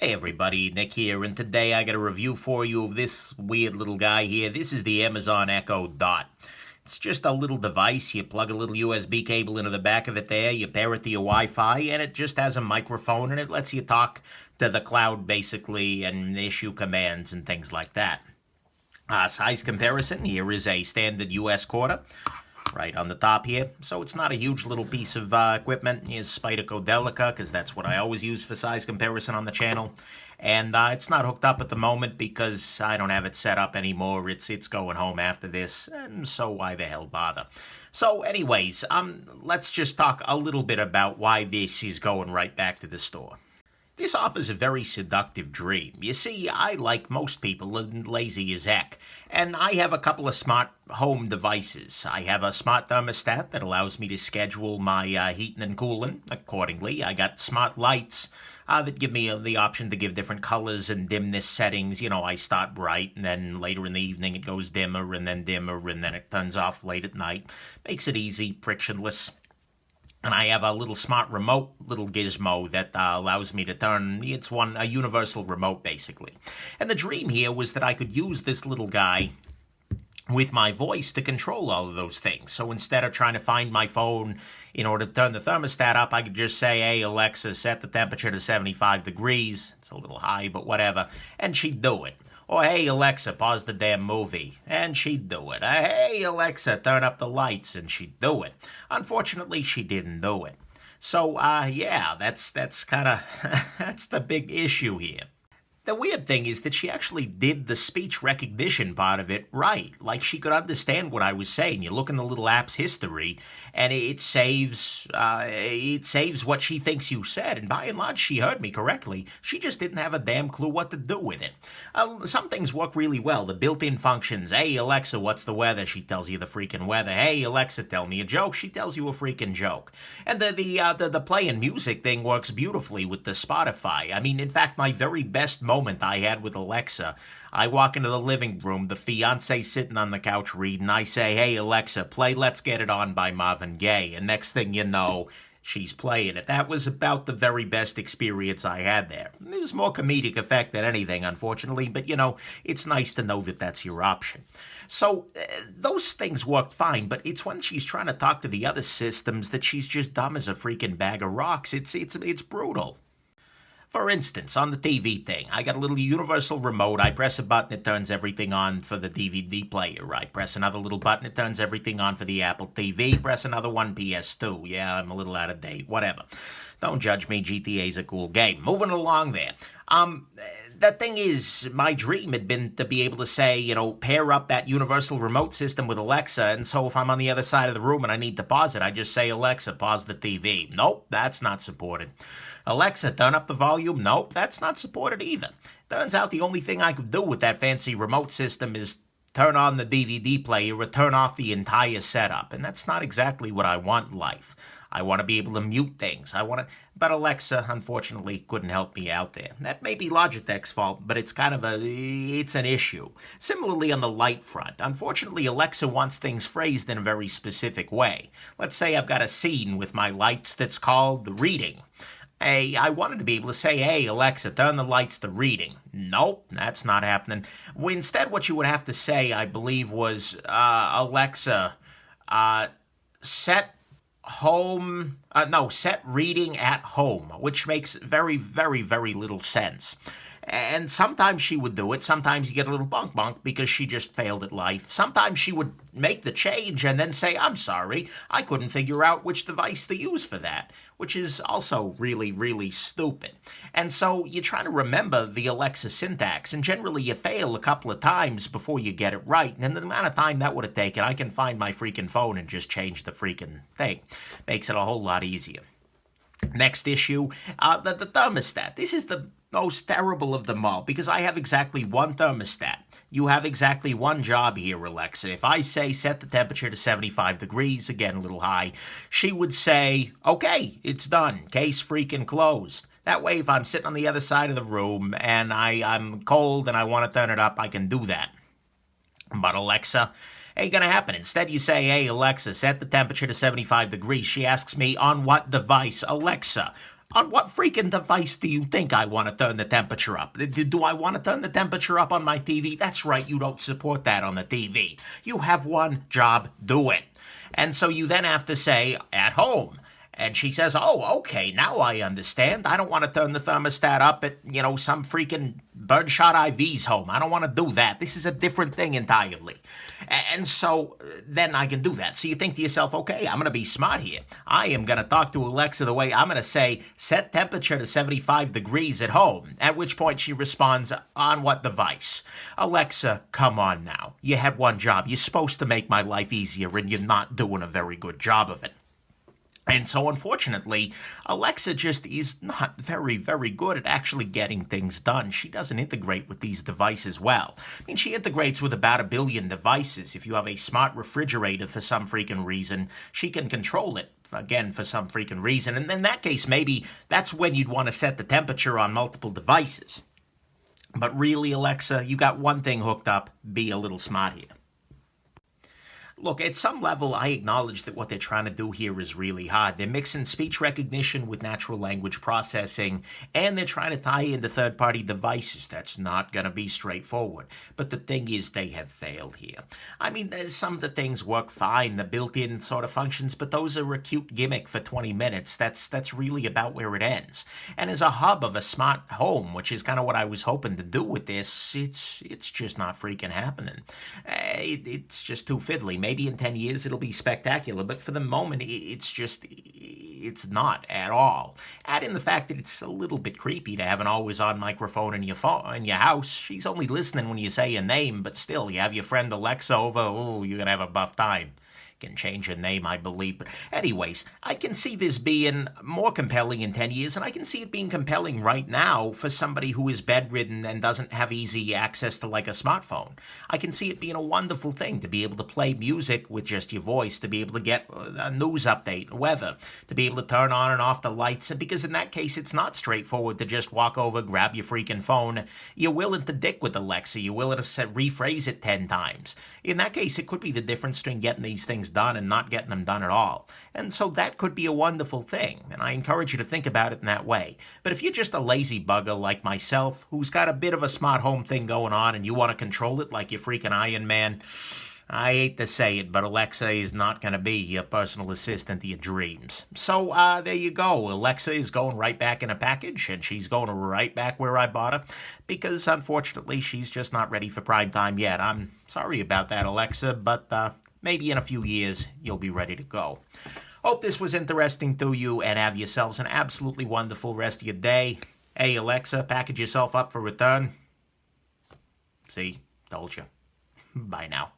Hey everybody, Nick here, and today I got a review for you of this weird little guy here. This is the Amazon Echo Dot. It's just a little device. You plug a little USB cable into the back of it there, you pair it to your Wi-Fi, and it just has a microphone, and it lets you talk to the cloud, basically, and issue commands and things like that. Size comparison, here is a standard US quarter right on the top here. So it's not a huge little piece of equipment. Here's Spyderco Delica, because that's what I always use for size comparison on the channel. And it's not hooked up at the moment because I don't have it set up anymore. It's going home after this, and so why the hell bother? So anyways, let's just talk a little bit about why this is going right back to the store. This offers a very seductive dream. You see, I, like most people, am lazy as heck, and I have a couple of smart home devices. I have a smart thermostat that allows me to schedule my heating and cooling accordingly. I got smart lights that give me the option to give different colors and dimness settings. You know, I start bright, and then later in the evening it goes dimmer, and then it turns off late at night. Makes it easy, frictionless. And I have a little smart remote, little gizmo that allows me to turn, it's a universal remote basically. And the dream here was that I could use this little guy with my voice to control all of those things. So instead of trying to find my phone in order to turn the thermostat up, I could just say, hey, Alexa, set the temperature to 75 degrees. It's a little high, but whatever. And she'd do it. Or, hey, Alexa, pause the damn movie. And she'd do it. Hey, Alexa, turn up the lights. And she'd do it. Unfortunately, she didn't do it. So, yeah, that's kind of, that's the big issue here. The weird thing is that she actually did the speech recognition part of it right. Like, she could understand what I was saying. You look in the little app's history, and it saves what she thinks you said. And by and large, she heard me correctly. She just didn't have a damn clue what to do with it. Some things work really well. The built-in functions. Hey, Alexa, what's the weather? She tells you the freaking weather. Hey, Alexa, tell me a joke. She tells you a freaking joke. And the playing music thing works beautifully with the Spotify. I mean, in fact, my very best moment I had with Alexa, I walk into the living room, the fiance sitting on the couch reading, I say, hey Alexa, play Let's Get It On by Marvin Gaye, and next thing you know, she's playing it. That was about the very best experience I had there. It was more comedic effect than anything, unfortunately, but you know, it's nice to know that that's your option. So, those things work fine, but it's when she's trying to talk to the other systems that she's just dumb as a freaking bag of rocks. It's brutal. For instance, on the TV thing, I got a little universal remote. I press a button, it turns everything on for the DVD player. I press another little button, it turns everything on for the Apple TV. Press another one, PS2. Yeah, I'm a little out of date. Whatever. Don't judge me. GTA's a cool game. Moving along there. The thing is, my dream had been to be able to say, you know, pair up that universal remote system with Alexa, and so if I'm on the other side of the room and I need to pause it, I just say, Alexa, pause the TV. Nope, that's not supported. Alexa, turn up the volume. Nope, that's not supported either. Turns out the only thing I could do with that fancy remote system is turn on the DVD player or turn off the entire setup, and that's not exactly what I want in life. I want to be able to mute things. But Alexa, unfortunately, couldn't help me out there. That may be Logitech's fault, but it's an issue. Similarly on the light front, unfortunately, Alexa wants things phrased in a very specific way. Let's say I've got a scene with my lights that's called reading. Hey, I wanted to be able to say, hey, Alexa, turn the lights to reading. Nope, that's not happening. Instead, what you would have to say, I believe, was, Alexa, set reading at home, which makes very, very, very little sense. And sometimes she would do it. Sometimes you get a little bunk because she just failed at life. Sometimes she would make the change and then say, I'm sorry, I couldn't figure out which device to use for that, which is also really, really stupid. And so you try to remember the Alexa syntax, and generally you fail a couple of times before you get it right. And the amount of time that would have taken, I can find my freaking phone and just change the freaking thing. Makes it a whole lot easier. Next issue, the thermostat. This is the most terrible of them all, because I have exactly one thermostat. You have exactly one job here, Alexa. If I say set the temperature to 75 degrees, again a little high, she would say, okay, it's done, case freaking closed. That way, if I'm sitting on the other side of the room and I'm cold and I want to turn it up, I can do that. But Alexa, ain't gonna happen. Instead, you say, hey, Alexa, set the temperature to 75 degrees. She asks me, on what device? Alexa, On what freaking device do you think I want to turn the temperature up? Do I want to turn the temperature up on my TV? That's right, you don't support that on the TV. You have one job, do it. And so you then have to say, at home. And she says, oh, okay, now I understand. I don't want to turn the thermostat up at, some freaking birdshot IV's home. I don't want to do that. This is a different thing entirely. And so then I can do that. So you think to yourself, okay, I'm going to be smart here. I am going to talk to Alexa the way I'm going to say, set temperature to 75 degrees at home. At which point she responds, on what device? Alexa, come on now. You had one job. You're supposed to make my life easier, and you're not doing a very good job of it. And so, unfortunately, Alexa just is not very, very good at actually getting things done. She doesn't integrate with these devices well. I mean, she integrates with about 1 billion devices. If you have a smart refrigerator for some freaking reason, she can control it, again, for some freaking reason. And in that case, maybe that's when you'd want to set the temperature on multiple devices. But really, Alexa, you got one thing hooked up. Be a little smart here. Look, at some level, I acknowledge that what they're trying to do here is really hard. They're mixing speech recognition with natural language processing, and they're trying to tie into third-party devices. That's not going to be straightforward. But the thing is, they have failed here. I mean, some of the things work fine, the built-in sort of functions, but those are a cute gimmick for 20 minutes. That's really about where it ends. And as a hub of a smart home, which is kind of what I was hoping to do with this, it's just not freaking happening. It's just too fiddly. Maybe in 10 years it'll be spectacular, but for the moment it's not at all. Add in the fact that it's a little bit creepy to have an always-on microphone in your phone in your house. She's only listening when you say your name, but still, you have your friend Alexa over. Oh, you're gonna have a buff time. Can change her name, I believe. But anyways, I can see this being more compelling in 10 years, and I can see it being compelling right now for somebody who is bedridden and doesn't have easy access to like a smartphone. I can see it being a wonderful thing to be able to play music with just your voice, to be able to get a news update, weather, to be able to turn on and off the lights, because in that case, it's not straightforward to just walk over, grab your freaking phone. You're willing to dick with Alexa. You're willing to rephrase it 10 times. In that case, it could be the difference between getting these things done and not getting them done at all. And so that could be a wonderful thing, and I encourage you to think about it in that way. But if you're just a lazy bugger like myself, who's got a bit of a smart home thing going on, and you want to control it like you're freaking Iron Man, I hate to say it, but Alexa is not going to be your personal assistant of your dreams. So there you go. Alexa is going right back in a package, and she's going right back where I bought her, because unfortunately she's just not ready for prime time yet. I'm sorry about that, Alexa, but maybe in a few years you'll be ready to go. Hope this was interesting to you, and have yourselves an absolutely wonderful rest of your day. Hey, Alexa, package yourself up for return. See? Told you. Bye now.